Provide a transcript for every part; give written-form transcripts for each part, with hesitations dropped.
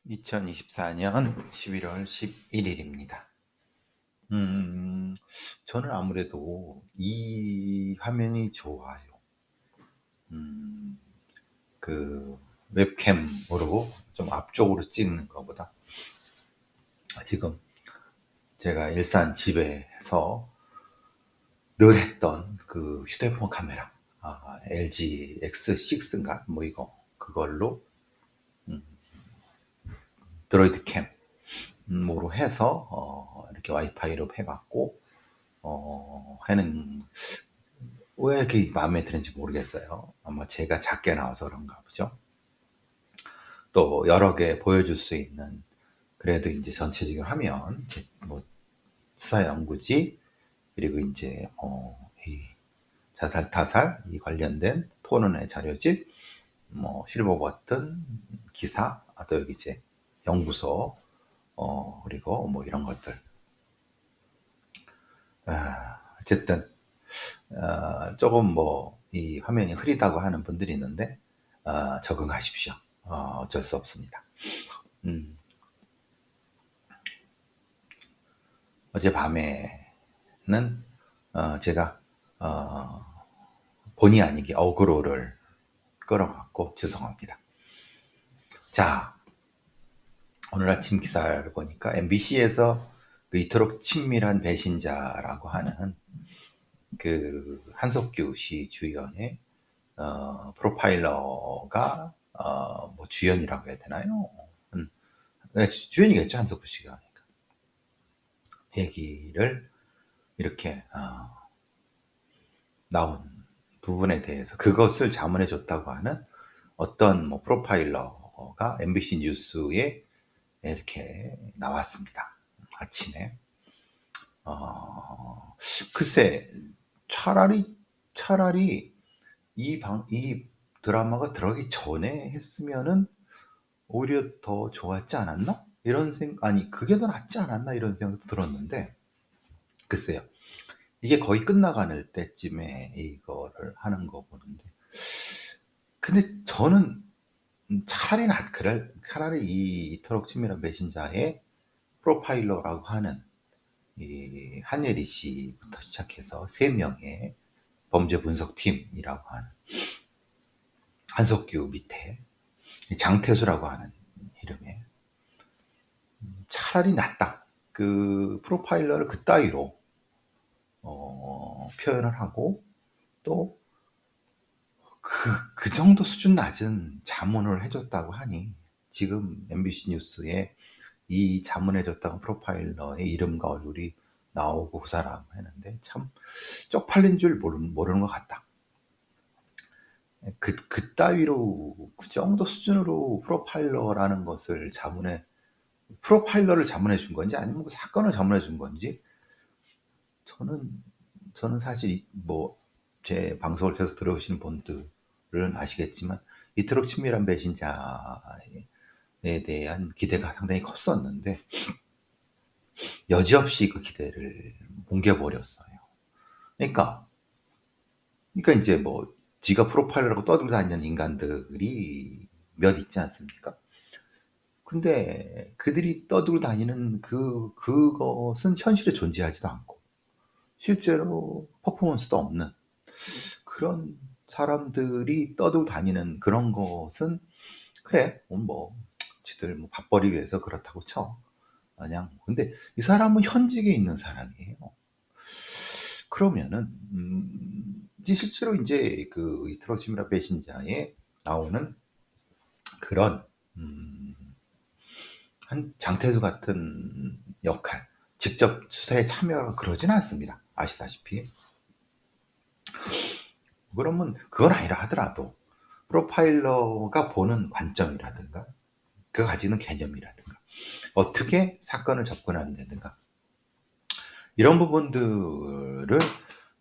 2024년 11월 11일입니다. 저는 아무래도 이 화면이 좋아요. 음, 그 웹캠으로 좀 앞쪽으로 찍는 것보다 지금 제가 일산 집에서 늘 했던 그 휴대폰 카메라, LG X6인가 뭐 이거 그걸로 드로이드 캠으로 해서 이렇게 와이파이로 해갖고 하는 왜 이렇게 마음에 드는지 모르겠어요. 아마 제가 작게 나와서 그런가 보죠. 또 여러 개 보여줄 수 있는 그래도 이제 전체적인 화면, 뭐 수사 연구지 그리고 이제 이 자살 타살 이 관련된 토론회 자료집, 뭐 실버 버튼 기사, 또 여기 이제 연구소, 그리고 뭐 이런 것들. 어쨌든 조금 뭐 이 화면이 흐리다고 하는 분들이 있는데 적응하십시오. 어쩔 수 없습니다. 음, 어젯밤에는 제가 본의 아니게 어그로를 끌어갖고 죄송합니다. 자, 오늘 아침 기사를 보니까 MBC에서 이토록 친밀한 배신자라고 하는 그 한석규 씨 주연의 프로파일러가 뭐 주연이라고 해야 되나요? 네, 주연이겠죠, 한석규 씨가. 그러니까 얘기를 이렇게 나온 부분에 대해서 그것을 자문해 줬다고 하는 어떤 뭐 프로파일러가 MBC 뉴스에 이렇게 나왔습니다. 아침에. 글쎄, 차라리 이 드라마가 들어가기 전에 했으면은 오히려 더 좋았지 않았나? 이런 아니, 그게 더 낫지 않았나? 이런 생각도 들었는데, 글쎄요. 이게 거의 끝나가는 때쯤에 이거를 하는 거 보는데, 근데 저는 차라리 이 이토록 친밀한 배신자의 프로파일러라고 하는 이 한예리 씨부터 시작해서 세 명의 범죄 분석팀이라고 하는 한석규 밑에 장태수라고 하는 이름의 차라리 낫다. 그 프로파일러를 그따위로 표현을 하고 또 그 정도 수준 낮은 자문을 해줬다고 하니 지금 MBC 뉴스에 이 자문해줬다고 프로파일러의 이름과 얼굴이 나오고 그 사람 했는데 참 쪽팔린 줄 모르는 것 같다. 그 따위로 그 정도 수준으로 프로파일러를 자문해 준 건지 아니면 그 사건을 자문해 준 건지 저는 사실 뭐 제 방송을 계속 들어오시는 분들은 아시겠지만 이토록 친밀한 배신자에 대한 기대가 상당히 컸었는데 여지없이 그 기대를 뭉개버렸어요. 그러니까 이제 뭐 지가 프로파일러라고 떠들고 다니는 인간들이 몇 있지 않습니까? 근데 그들이 떠들고 다니는 그것은 현실에 존재하지도 않고 실제로 퍼포먼스도 없는 그런 사람들이 떠들고 다니는 그런 것은 그래 뭐 지들 뭐 밥벌이 위해서 그렇다고 쳐. 그냥 근데 이 사람은 현직에 있는 사람이에요. 그러면은 이제 실제로 이제 그 이트로치미라 배신자에 나오는 그런 한 장태수 같은 역할, 직접 수사에 참여하고 그러지는 않습니다. 아시다시피. 그러면 그건 아니라 하더라도 프로파일러가 보는 관점이라든가 그 가지는 개념이라든가 어떻게 사건을 접근한다든가 이런 부분들을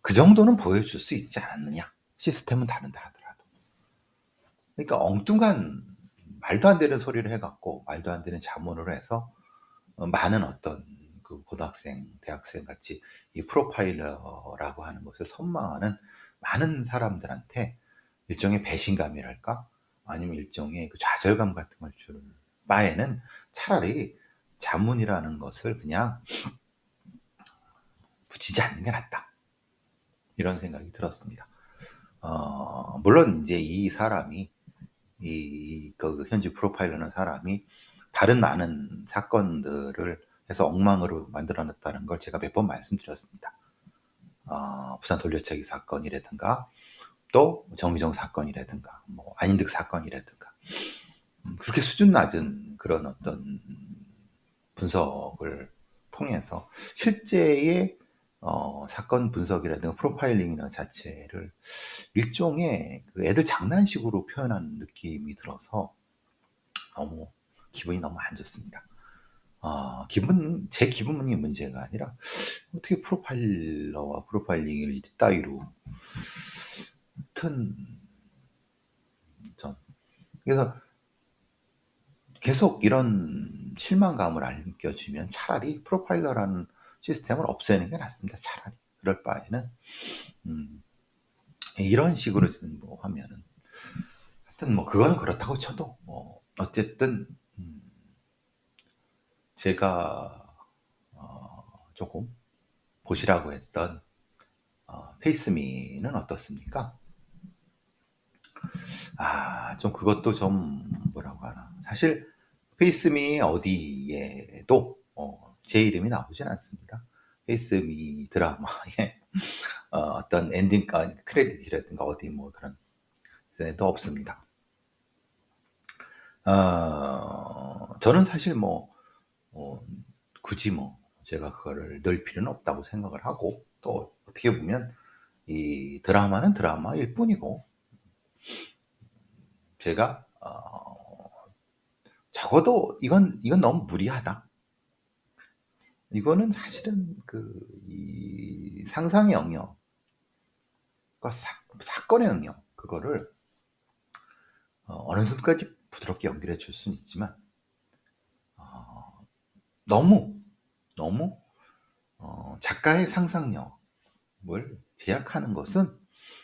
그 정도는 보여줄 수 있지 않느냐. 시스템은 다른다 하더라도. 그러니까 엉뚱한 말도 안 되는 소리를 해갖고 말도 안 되는 자문을 해서 많은 어떤 그 고등학생, 대학생 같이 이 프로파일러라고 하는 것을 선망하는 많은 사람들한테 일종의 배신감이랄까? 아니면 일종의 그 좌절감 같은 걸 주는 바에는 차라리 자문이라는 것을 그냥 붙이지 않는 게 낫다. 이런 생각이 들었습니다. 물론 이제 이 사람이 그 현지 프로파일러는 사람이 다른 많은 사건들을 해서 엉망으로 만들어놨다는 걸 제가 몇 번 말씀드렸습니다. 부산 돌려차기 사건이라든가 또 정의정 사건이라든가 뭐 안인득 사건이라든가 그렇게 수준 낮은 그런 어떤 분석을 통해서 실제의 사건 분석이라든가 프로파일링이라는 자체를 일종의 그 애들 장난식으로 표현하는 느낌이 들어서 기분이 너무 안 좋습니다. 제 기분이 문제가 아니라 어떻게 프로파일러와 프로파일링을 이따위로 하여튼 그래서 계속 이런 실망감을 안겨주면 차라리 프로파일러라는 시스템을 없애는 게 낫습니다. 차라리 그럴 바에는 이런 식으로 뭐 하면은 하여튼 뭐 그거는 그렇다고 쳐도 뭐 어쨌든 제가 조금 보시라고 했던 페이스미는 어떻습니까? 좀 그것도 좀 뭐라고 하나. 사실 페이스미 어디에도 제 이름이 나오진 않습니다. 페이스미 드라마에 어떤 엔딩 크레딧이라든가 어디 뭐 그런 데도 없습니다. 저는 사실 굳이 제가 그거를 넣을 필요는 없다고 생각을 하고 또 어떻게 보면 이 드라마는 드라마일 뿐이고 제가 적어도 이건 너무 무리하다. 이거는 사실은 이 상상의 영역과 사건의 영역 그거를 어느 정도까지 부드럽게 연결해 줄 수는 있지만 너무 작가의 상상력을 제약하는 것은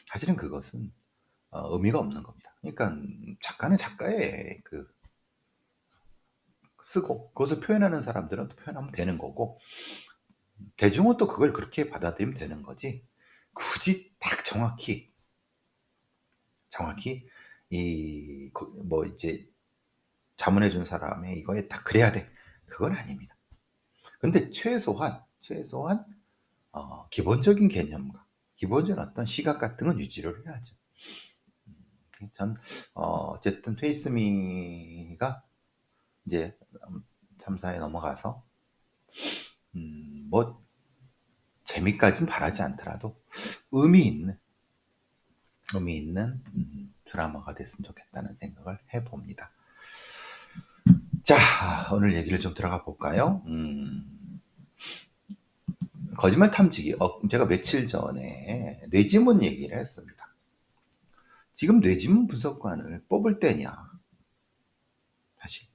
사실은 그것은 의미가 없는 겁니다. 그러니까 작가는 작가의 쓰고 그것을 표현하는 사람들은 또 표현하면 되는 거고 대중은 또 그걸 그렇게 받아들이면 되는 거지 굳이 딱 정확히 이제 자문해 준 사람의 이거에 딱 그래야 돼 그건 아닙니다. 근데 최소한 기본적인 개념과 기본적인 어떤 시각 같은 건 유지를 해야죠. 전 어쨌든 페이스미가 이제 3사에 넘어가서 뭐 재미까진 바라지 않더라도 의미 있는 드라마가 됐으면 좋겠다는 생각을 해봅니다. 자, 오늘 얘기를 좀 들어가 볼까요? 거짓말 탐지기. 제가 며칠 전에 뇌지문 얘기를 했습니다. 지금 뇌지문 분석관을 뽑을 때냐? 사실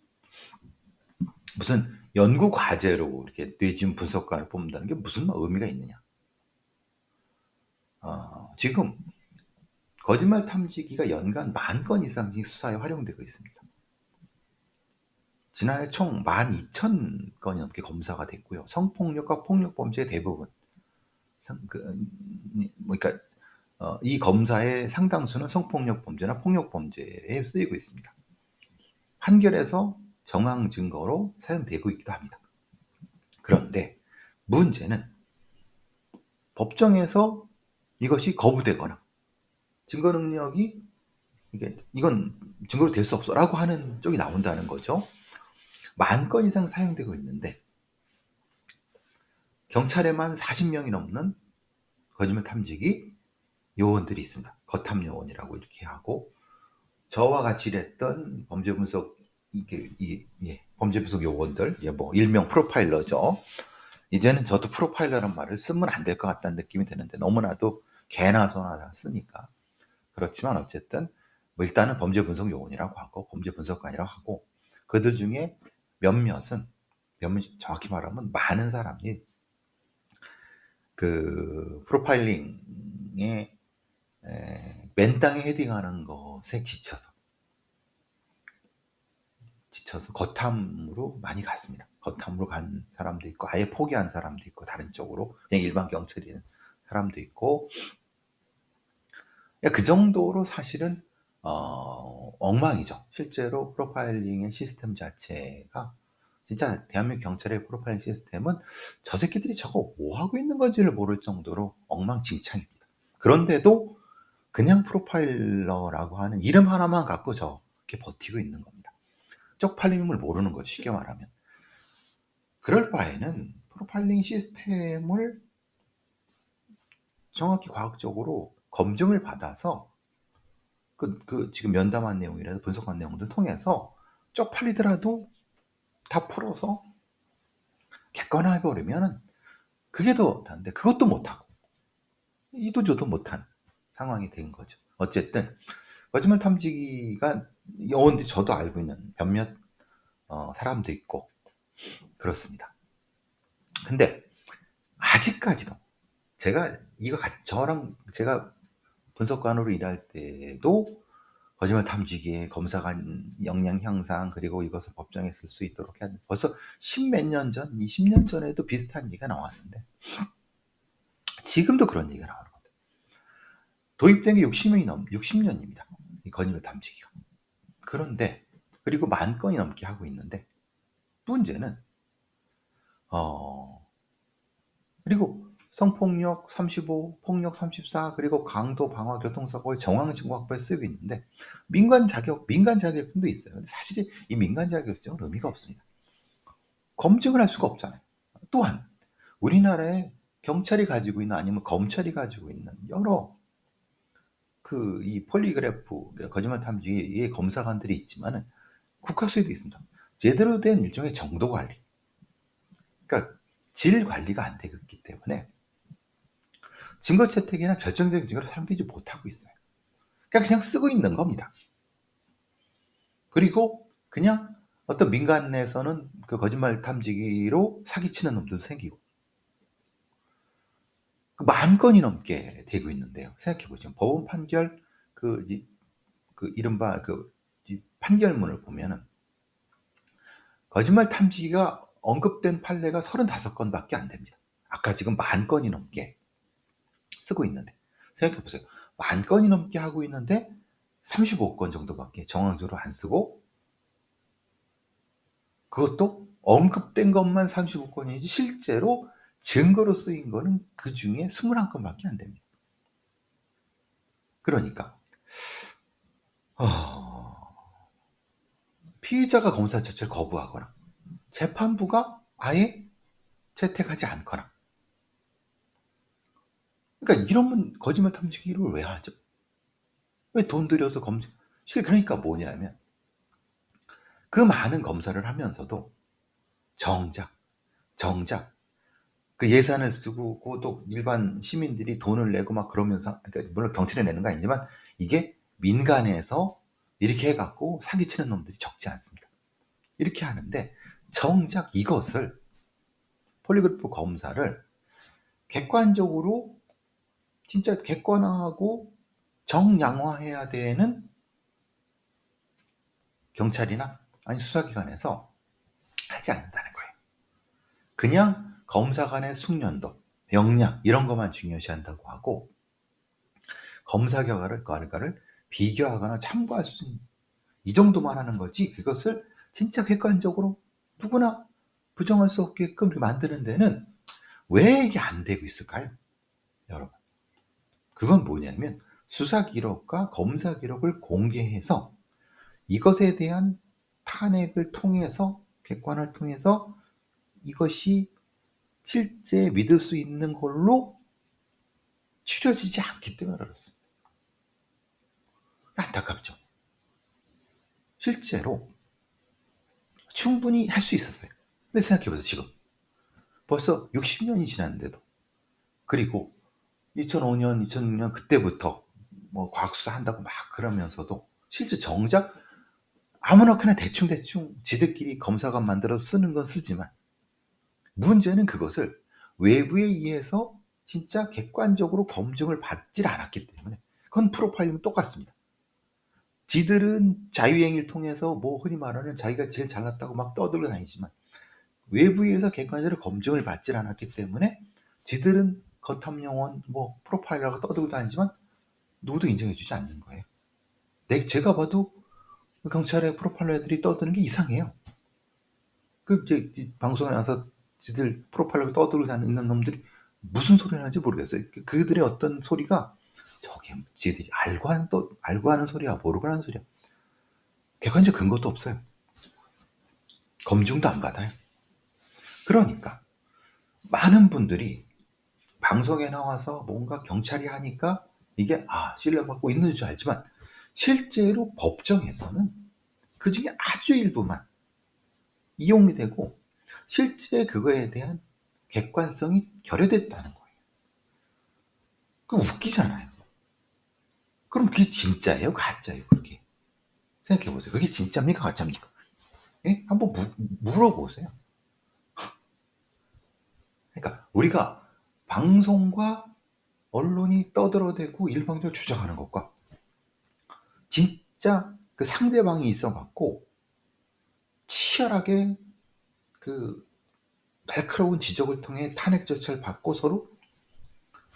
무슨 연구 과제로 이렇게 뇌지문 분석관을 뽑는다는 게 무슨 의미가 있느냐? 지금 거짓말 탐지기가 연간 10,000건 이상씩 수사에 활용되고 있습니다. 지난해 총 12,000건이 넘게 검사가 됐고요. 성폭력과 폭력범죄의 대부분, 그러니까 이 검사의 상당수는 성폭력 범죄나 폭력 범죄에 쓰이고 있습니다. 판결에서 정황 증거로 사용되고 있기도 합니다. 그런데 문제는 법정에서 이것이 거부되거나 증거 능력이 이건 증거로 될 수 없어라고 하는 쪽이 나온다는 거죠. 10,000건 이상 사용되고 있는데 경찰에만 40명이 넘는 거짓말 탐지기 요원들이 있습니다. 거탐 요원이라고 이렇게 하고 저와 같이 일했던 범죄 분석 범죄 분석 요원들, 일명 프로파일러죠. 이제는 저도 프로파일러란 말을 쓰면 안 될 것 같다는 느낌이 드는데 너무나도 개나 소나 다 쓰니까 그렇지만 어쨌든 일단은 범죄 분석 요원이라고 하고 범죄 분석관이라고 하고 그들 중에 몇몇은 정확히 말하면 많은 사람이 그 프로파일링에 맨 땅에 헤딩하는 것에 지쳐서 지쳐서 거탐으로 많이 갔습니다. 거탐으로 간 사람도 있고 아예 포기한 사람도 있고 다른 쪽으로 그냥 일반 경찰인 사람도 있고 그 정도로 사실은 엉망이죠. 실제로 프로파일링의 시스템 자체가 진짜 대한민국 경찰의 프로파일링 시스템은 저 새끼들이 저거 뭐 하고 있는 건지를 모를 정도로 엉망진창입니다. 그런데도 그냥 프로파일러라고 하는 이름 하나만 갖고 저렇게 버티고 있는 겁니다. 쪽팔림을 모르는 거죠. 쉽게 말하면. 그럴 바에는 프로파일링 시스템을 정확히 과학적으로 검증을 받아서 지금 면담한 내용이라도 분석한 내용들 통해서 쪽팔리더라도 다 풀어서 객관화해버리면 그게 더 단데 그것도 못하고 이도저도 못한 상황이 된 거죠. 어쨌든 거짓말 탐지기가 영원히 저도 알고 있는 몇몇 사람도 있고 그렇습니다. 근데 아직까지도 저랑 제가 분석관으로 일할 때도 거짓말 탐지기에 검사관 역량 향상 그리고 이것을 법정에 쓸 수 있도록 해야 돼. 벌써 10몇 년 전, 20년 전에도 비슷한 얘기가 나왔는데 지금도 그런 얘기가 나오는 겁니다. 도입된 게 60년입니다. 이 거짓말 탐지기가. 그런데 그리고 10,000건이 넘게 하고 있는데 문제는 그리고 성폭력 35, 폭력 34, 그리고 강도, 방화, 교통사고의 정황 증거 확보에 쓰이고 있는데 민간 자격증도 있어요. 근데 사실 이 민간 자격증은 의미가 없습니다. 검증을 할 수가 없잖아요. 또한 우리나라에 경찰이 가지고 있는 아니면 검찰이 가지고 있는 여러 이 폴리그래프 거짓말 탐지기의 검사관들이 있지만은 국가수에도 있습니다. 제대로 된 일종의 정도 관리, 그러니까 질 관리가 안 되고 있기 때문에 증거 채택이나 결정적인 증거를 사용되지 못하고 있어요. 그냥 쓰고 있는 겁니다. 그리고 그냥 어떤 민간에서는 그 거짓말 탐지기로 사기치는 놈들도 생기고 10,000건이 넘게 되고 있는데요. 생각해보시면 법원 판결 이른바 판결문을 보면은 거짓말 탐지기가 언급된 판례가 35건밖에 안 됩니다. 아까 지금 10,000건이 넘게 쓰고 있는데 생각해보세요. 10,000건이 넘게 하고 있는데 35건 정도밖에 정황적으로 안 쓰고 그것도 언급된 것만 35건이지 실제로 증거로 쓰인 거는 그 중에 21건밖에 안 됩니다. 그러니까 피의자가 검사 자체를 거부하거나 재판부가 아예 채택하지 않거나 그러니까 이러면 거짓말 탐지기를 왜 하죠? 왜 돈 들여서 그러니까 뭐냐면 그 많은 검사를 하면서도 정작 그 예산을 쓰고 또 일반 시민들이 돈을 내고 막 그러면서 그러니까 물론 경찰이 내는 거 아니지만 이게 민간에서 이렇게 해갖고 사기치는 놈들이 적지 않습니다. 이렇게 하는데 정작 이것을 폴리그래프 검사를 객관적으로 진짜 객관화하고 정량화해야 되는 경찰이나 아니 수사기관에서 하지 않는다는 거예요. 그냥 검사관의 숙련도, 역량 이런 것만 중요시한다고 하고 검사 결과를 비교하거나 참고할 수 있는 이 정도만 하는 거지 그것을 진짜 객관적으로 누구나 부정할 수 없게끔 만드는 데는 왜 이게 안 되고 있을까요? 여러분. 그건 뭐냐면 수사 기록과 검사 기록을 공개해서 이것에 대한 탄핵을 통해서 객관을 통해서 이것이 실제 믿을 수 있는 걸로 추려지지 않기 때문에 그렇습니다. 안타깝죠. 실제로 충분히 할 수 있었어요. 근데 생각해보세요. 지금 벌써 60년이 지났는데도 그리고 2005년, 2006년 그때부터 뭐 과학수사 한다고 막 그러면서도 실제 정작 아무나 그냥 대충 지들끼리 검사관 만들어서 쓰는 건 쓰지만 문제는 그것을 외부에 의해서 진짜 객관적으로 검증을 받질 않았기 때문에 그건 프로파일링은 똑같습니다. 지들은 자유행위를 통해서 뭐 흔히 말하는 자기가 제일 잘났다고 막 떠들고 다니지만 외부에서 객관적으로 검증을 받질 않았기 때문에 지들은 거탐용원 뭐 프로파일러라고 떠들고 다니지만 누구도 인정해주지 않는 거예요. 제가 봐도 경찰의 프로파일러 애들이 떠드는 게 이상해요. 그 이제 방송에 나와서 지들 프로파일러 떠들고 다니는 놈들이 무슨 소리 하는지 모르겠어요. 그들의 어떤 소리가 저게 지들이 알고 하는 소리야, 모르고 하는 소리야. 객관적 근거도 없어요. 검증도 안 받아요. 그러니까 많은 분들이 방송에 나와서 뭔가 경찰이 하니까 이게 신뢰받고 있는 줄 알지만 실제로 법정에서는 그 중에 아주 일부만 이용이 되고 실제 그거에 대한 객관성이 결여됐다는 거예요. 그 웃기잖아요. 그럼 그게 진짜예요? 가짜예요? 그렇게 생각해 보세요. 그게 진짜입니까? 가짜입니까? 예? 한번 물어보세요. 그러니까 우리가 방송과 언론이 떠들어대고 일방적으로 주장하는 것과 진짜 그 상대방이 있어갖고 치열하게 그 날카로운 지적을 통해 탄핵 절차를 받고 서로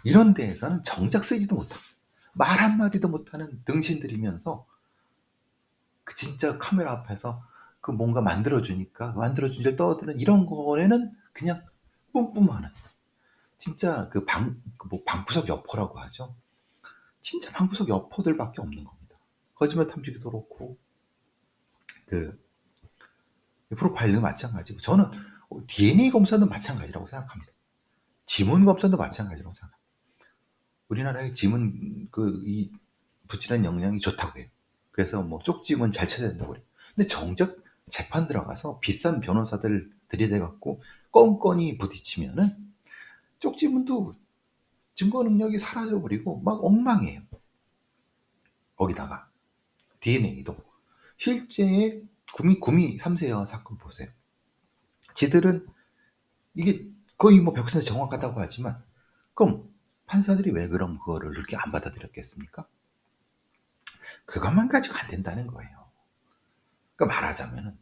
이런 데에서는 정작 쓰지도 못하고 말 한마디도 못하는 등신들이면서 그 진짜 카메라 앞에서 그 뭔가 만들어주니까 만들어준 줄 떠드는 이런 거에는 그냥 뿜뿜하는 진짜 뭐 방구석 여포라고 하죠. 진짜 방구석 여포들밖에 없는 겁니다. 거짓말 탐지기도 그렇고 그 프로파일링도 마찬가지고 저는 DNA 검사도 마찬가지라고 생각합니다. 지문 검사도 마찬가지라고 생각합니다. 우리나라의 지문 이 붙이는 역량이 좋다고 해요. 그래서 뭐 쪽지문 잘 찾아야 된다고 그래요. 근데 정작 재판 들어가서 비싼 변호사들 들이대갖고 껌껌이 부딪히면은 쪽지문도 증거 능력이 사라져버리고 막 엉망이에요. 거기다가 DNA도 실제의 구미 3세 여아 사건 보세요. 지들은 이게 거의 뭐 100% 정확하다고 하지만 그럼 판사들이 왜 그럼 그거를 그렇게 안 받아들였겠습니까? 그것만 가지고 안 된다는 거예요. 그러니까 말하자면은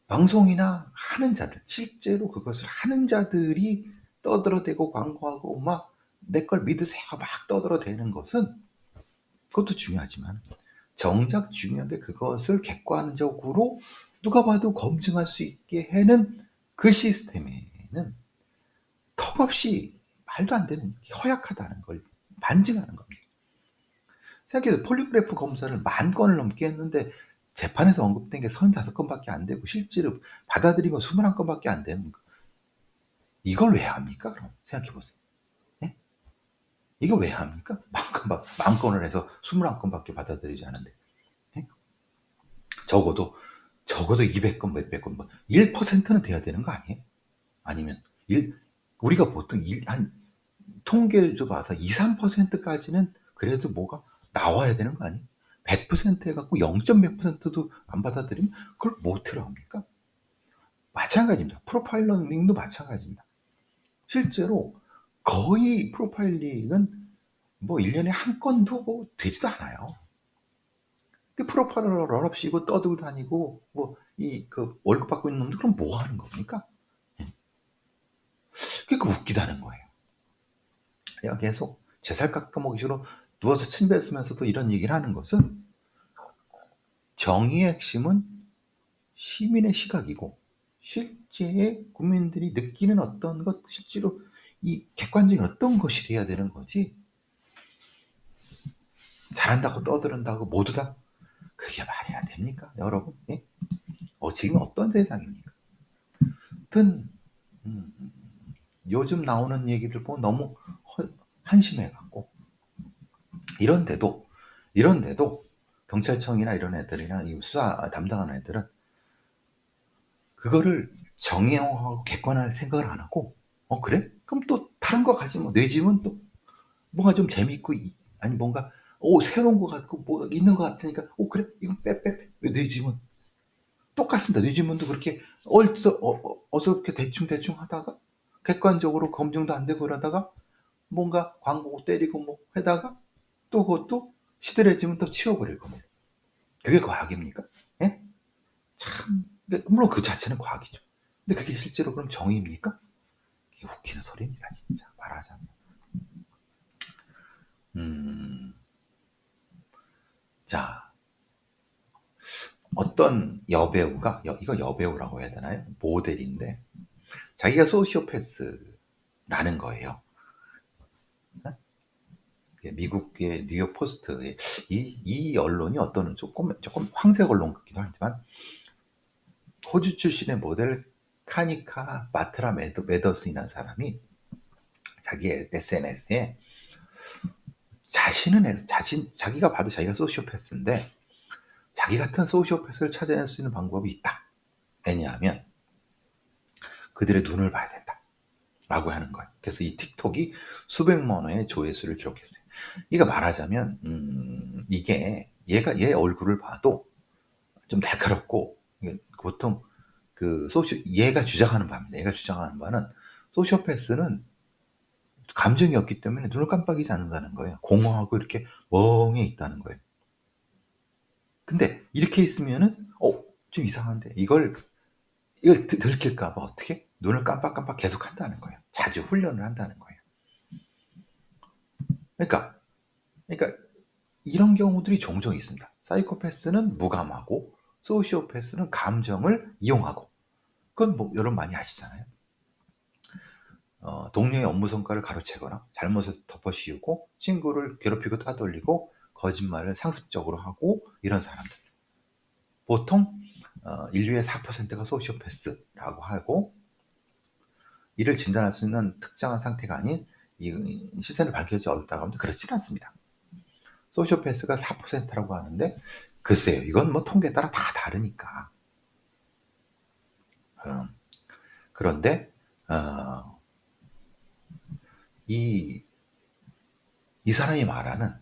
방송이나 하는 자들, 실제로 그것을 하는 자들이 떠들어대고 광고하고 막 내 걸 믿으세요 막 떠들어대는 것은 그것도 중요하지만 정작 중요한 게 그것을 객관적으로 누가 봐도 검증할 수 있게 해는 그 시스템에는 턱없이 말도 안 되는 허약하다는 걸 반증하는 겁니다. 생각해도 폴리그래프 검사를 10,000건을 넘게 했는데 재판에서 언급된 게 35건밖에 안 되고 실제로 받아들이면 21건밖에 안 되는 거. 이걸 왜 합니까? 그럼 생각해 보세요. 예? 이걸 왜 합니까? 10,000건을 해서 21건밖에 받아들이지 않은데. 예? 적어도 200건, 몇백 건, 1%는 돼야 되는 거 아니에요? 아니면 우리가 보통 한 통계를 봐서 2, 3%까지는 그래도 뭐가 나와야 되는 거 아니에요? 100% 해갖고 0. 몇 %도 안 받아들이면 그걸 뭐 들어갑니까? 마찬가지입니다. 프로파일링도 마찬가지입니다. 실제로 거의 프로파일링은 뭐 1년에 한 건도 뭐 되지도 않아요. 프로파일러 럴업시고 떠들고 다니고 뭐 월급 받고 있는 놈들 그럼 뭐 하는 겁니까? 그러니까 웃기다는 거예요. 내가 계속 제 살 깎아먹기로 누워서 침대 쓰면서도 이런 얘기를 하는 것은 정의의 핵심은 시민의 시각이고 실제의 국민들이 느끼는 어떤 것 실제로 이 객관적인 어떤 것이 돼야 되는 거지 잘한다고 떠드는다고 모두 다 그게 말이 안 됩니까 여러분? 예? 지금 어떤 세상입니까? 하여튼 요즘 나오는 얘기들 보면 너무 한심해갖고 이런데도 경찰청이나 이런 애들이나 이 수사 담당하는 애들은 그거를 정의하고 객관할 생각을 안 하고 그래? 그럼 또 다른 거 가지 뭐 뇌지문 또 뭔가 좀 재밌고 아니 뭔가 새로운 거 같고 뭐 있는 거 같으니까 그래 이거 빼 뇌지문 똑같습니다. 뇌지문도 그렇게 어설프게 대충 하다가 객관적으로 검증도 안 되고 그러다가 뭔가 광고 때리고 뭐 하다가 또 그것도 시들해지면 또 치워버릴 겁니다. 그게 과학입니까? 예? 참, 물론 그 자체는 과학이죠. 근데 그게 실제로 그럼 정의입니까? 이게 웃기는 소리입니다, 진짜. 말하자면. 음, 자, 어떤 여배우가, 이거 여배우라고 해야 되나요? 모델인데, 자기가 소시오패스라는 거예요. 미국의 뉴욕 포스트, 이 언론이 어떤 조금 황색 언론 같기도 하지만, 호주 출신의 모델 카니카 마트라 메더스이라는 사람이 자기 SNS에 자기가 봐도 자기가 소시오패스인데 자기 같은 소시오패스를 찾아낼 수 있는 방법이 있다. 왜냐하면 그들의 눈을 봐야 된다. 라고 하는 거예요. 그래서 이 틱톡이 수백만 원의 조회수를 기록했어요. 이거 말하자면 이게 얘 얼굴을 봐도 좀 날카롭고 보통 얘가 주장하는 바입니다. 얘가 주장하는 바는 소시오패스는 감정이 없기 때문에 눈을 깜빡이지 않는다는 거예요. 공허하고 이렇게 멍해 있다는 거예요. 근데 이렇게 있으면은 좀 이상한데 이걸 들킬까봐 어떻게 눈을 깜빡깜빡 계속 한다는 거예요. 자주 훈련을 한다는 거예요. 그러니까 이런 경우들이 종종 있습니다. 사이코패스는 무감하고 소시오패스는 감정을 이용하고 그건 뭐 여러분 많이 아시잖아요. 동료의 업무 성과를 가로채거나 잘못을 덮어씌우고 친구를 괴롭히고 따돌리고 거짓말을 상습적으로 하고 이런 사람들. 보통 인류의 4%가 소시오패스라고 하고 이를 진단할 수 있는 특정한 상태가 아닌 시선을 밝혀지지 어렵다고 하는데 그렇지는 않습니다. 소시오패스가 4%라고 하는데 글쎄요. 이건 뭐 통계에 따라 다 다르니까. 그런데 이 사람이 말하는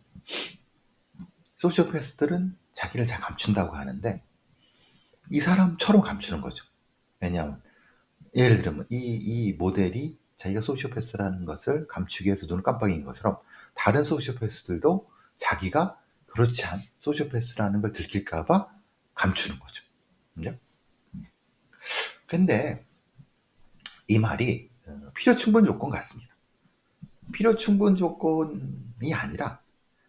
소시오패스들은 자기를 잘 감춘다고 하는데 이 사람처럼 감추는 거죠. 왜냐하면 예를 들면 이 모델이 자기가 소시오패스라는 것을 감추기 위해서 눈을 깜빡인 것처럼 다른 소시오패스들도 자기가 그렇지 않은 소시오패스라는 걸 들킬까봐 감추는 거죠. 근데 이 말이 필요 충분 조건 같습니다. 필요 충분 조건이 아니라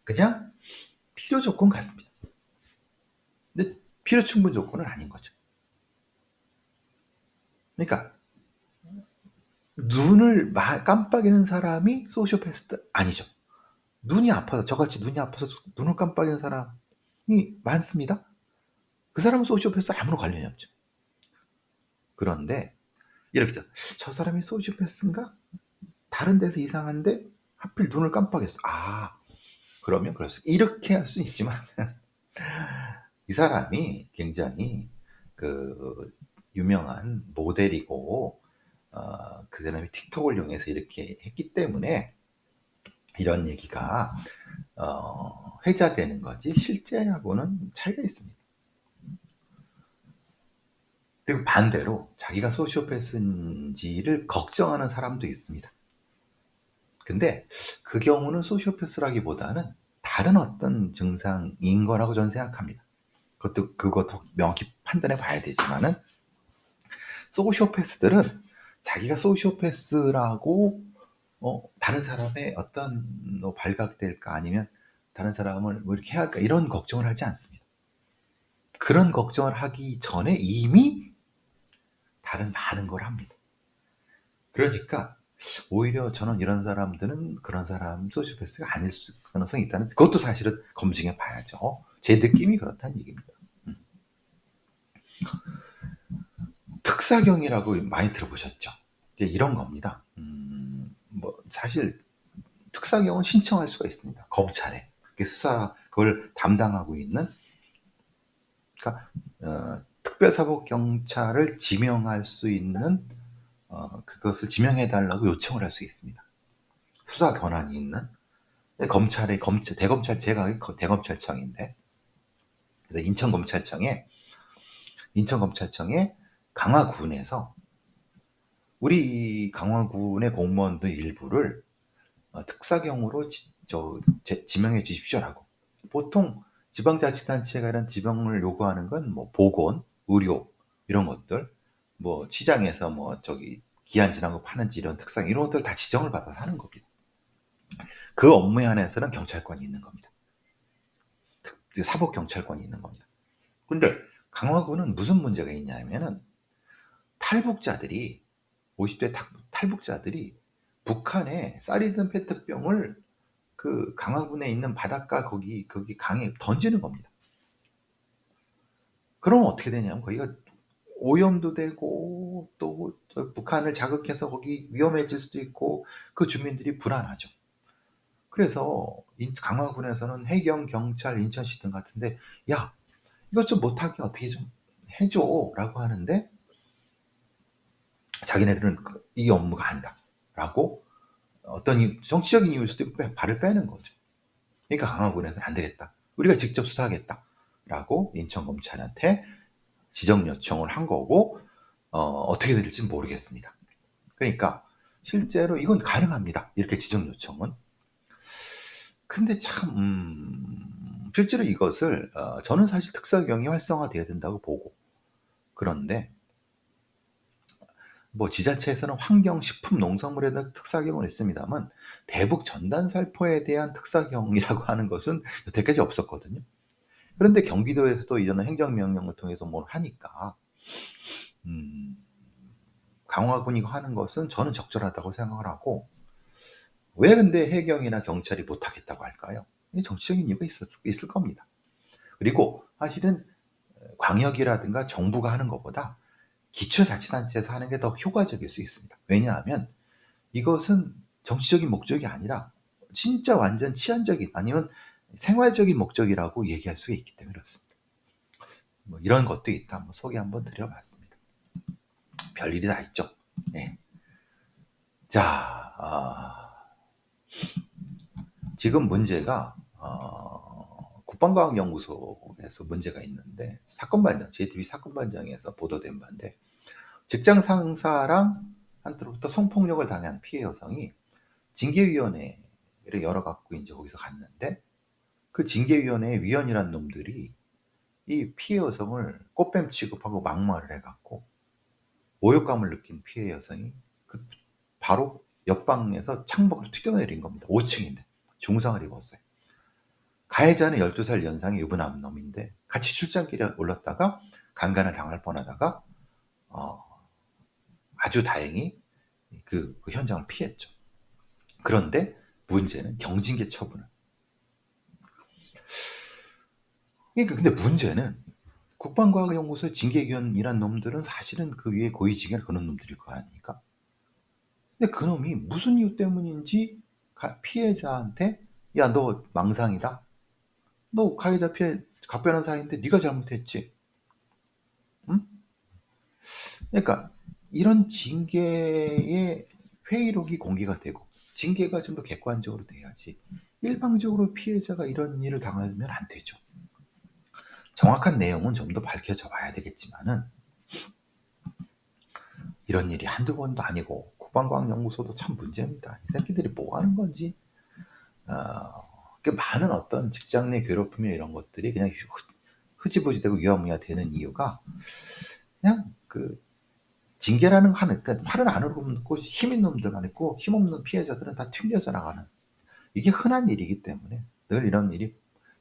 그냥 필요 조건 같습니다. 근데 필요 충분 조건은 아닌 거죠. 그러니까 눈을 깜빡이는 사람이 소시오패스 아니죠. 눈이 아파서 저같이 눈이 아파서 눈을 깜빡이는 사람이 많습니다. 그 사람은 소시오패스 아무런 관련이 없죠. 그런데 이렇게 저 사람이 소시오패스인가? 다른 데서 이상한데 하필 눈을 깜빡였어. 그러면 그럴 수 이렇게 할 수 있지만 이 사람이 굉장히 유명한 모델이고 그 사람이 틱톡을 이용해서 이렇게 했기 때문에 이런 얘기가 회자되는 거지 실제하고는 차이가 있습니다. 그리고 반대로 자기가 소시오패스인지를 걱정하는 사람도 있습니다. 근데 그 경우는 소시오패스라기보다는 다른 어떤 증상인 거라고 저는 생각합니다. 그것도 명확히 판단해 봐야 되지만은 소시오패스들은 자기가 소시오패스라고 다른 사람의 어떤 발각될까 아니면 다른 사람을 뭐 이렇게 해야 할까 이런 걱정을 하지 않습니다. 그런 걱정을 하기 전에 이미 다른 많은 걸 합니다. 그러니까 오히려 저는 이런 사람들은 그런 사람 소시오패스가 아닐 가능성이 있다는 그것도 사실은 검증해 봐야죠. 제 느낌이 그렇다는 얘기입니다. 특사경이라고 많이 들어보셨죠? 이런 겁니다. 뭐 사실 특사경은 신청할 수가 있습니다. 검찰에 수사 그걸 담당하고 있는 그러니까 특별사법경찰을 지명할 수 있는 그것을 지명해달라고 요청을 할 수 있습니다. 수사 권한이 있는 대검찰 제가 대검찰청인데 그래서 인천검찰청에 강화군에서 우리 강화군의 공무원들 일부를 특사경으로 지명해 주십시오라고 보통 지방자치단체가 이런 지방을 요구하는 건 뭐 보건, 의료 이런 것들, 뭐 시장에서 뭐 저기 기한 지난 거 파는지 이런 특성 이런 것들 다 지정을 받아서 하는 겁니다. 그 업무에 한해서는 경찰관이 있는 겁니다. 사법 경찰관이 있는 겁니다. 근데 강화군은 무슨 문제가 있냐면은 탈북자들이 50대 탈북자들이 북한에 쌀이든 페트병을 그 강화군에 있는 바닷가 거기 강에 던지는 겁니다. 그러면 어떻게 되냐면 거기가 오염도 되고 또 북한을 자극해서 거기 위험해질 수도 있고 그 주민들이 불안하죠. 그래서 강화군에서는 해경, 경찰, 인천시 등 같은데 야 이것 좀 못하게 어떻게 좀 해줘라고 하는데 자기네들은 이 업무가 아니다라고 어떤 정치적인 이유일 수도 있고 발을 빼는 거죠. 그러니까 강화군에서는 안 되겠다. 우리가 직접 수사하겠다라고 인천검찰한테 지정 요청을 한 거고 어떻게 될지는 모르겠습니다. 그러니까 실제로 이건 가능합니다. 이렇게 지정 요청은. 근데 참 실제로 이것을 저는 사실 특사경이 활성화돼야 된다고 보고 그런데 뭐 지자체에서는 환경, 식품, 농산물에 대한 특사경은 있습니다만 대북 전단 살포에 대한 특사경이라고 하는 것은 여태까지 없었거든요. 그런데 경기도에서도 이런 행정명령을 통해서 뭘 하니까 음, 강화군이 하는 것은 저는 적절하다고 생각을 하고 왜 근데 해경이나 경찰이 못하겠다고 할까요? 정치적인 이유가 있을 겁니다. 그리고 사실은 광역이라든가 정부가 하는 것보다 기초자치단체에서 하는 게 더 효과적일 수 있습니다. 왜냐하면 이것은 정치적인 목적이 아니라 진짜 완전 치안적인 아니면 생활적인 목적이라고 얘기할 수가 있기 때문에 그렇습니다. 뭐 이런 것도 있다. 한번 소개 한번 드려봤습니다. 별일이 다 있죠. 네. 자, 지금 문제가 국방과학연구소에서 문제가 있는데 사건반장, JTBC 사건반장에서 보도된 바인데 직장 상사랑 한테로부터 성폭력을 당한 피해 여성이 징계위원회를 열어갖고 이제 거기서 갔는데 그 징계위원회 위원이란 놈들이 이 피해 여성을 꽃뱀 취급하고 막말을 해갖고 모욕감을 느낀 피해 여성이 그 바로 옆방에서 창밖으로 튀겨내린 겁니다. 5층인데 중상을 입었어요. 가해자는 12살 연상의 유부남 놈인데 같이 출장길에 올랐다가 강간을 당할 뻔하다가 아주 다행히 그 현장을 피했죠. 그런데 문제는 경징계 처분을. 그러니까 근데 문제는 국방과학연구소 징계위원이란 놈들은 사실은 그 위에 고위직에 그런 놈들일 거 아닙니까? 근데 그 놈이 무슨 이유 때문인지 피해자한테 야 너 망상이다. 너 가해자 피해 갑변한 사이인데 네가 잘못했지. 응? 그러니까 이런 징계의 회의록이 공개가 되고 징계가 좀 더 객관적으로 돼야지 일방적으로 피해자가 이런 일을 당하면 안 되죠. 정확한 내용은 좀 더 밝혀져 봐야 되겠지만은 이런 일이 한두 번도 아니고 국방과학연구소도 참 문제입니다. 이 새끼들이 뭐 하는 건지 많은 어떤 직장 내 괴롭힘이나 이런 것들이 그냥 흐지부지되고 위험해야 되는 이유가 그냥 그 징계라는 하는 그러니까 팔을 안으로 굽고 힘있는 놈들만 있고 힘없는 피해자들은 다 튕겨져 나가는 이게 흔한 일이기 때문에 늘 이런 일이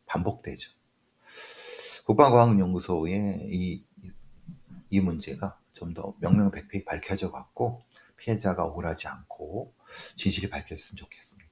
반복되죠. 국방과학연구소의 이 문제가 좀 더 명명백백히 밝혀져 갖고 피해자가 억울하지 않고 진실이 밝혀졌으면 좋겠습니다.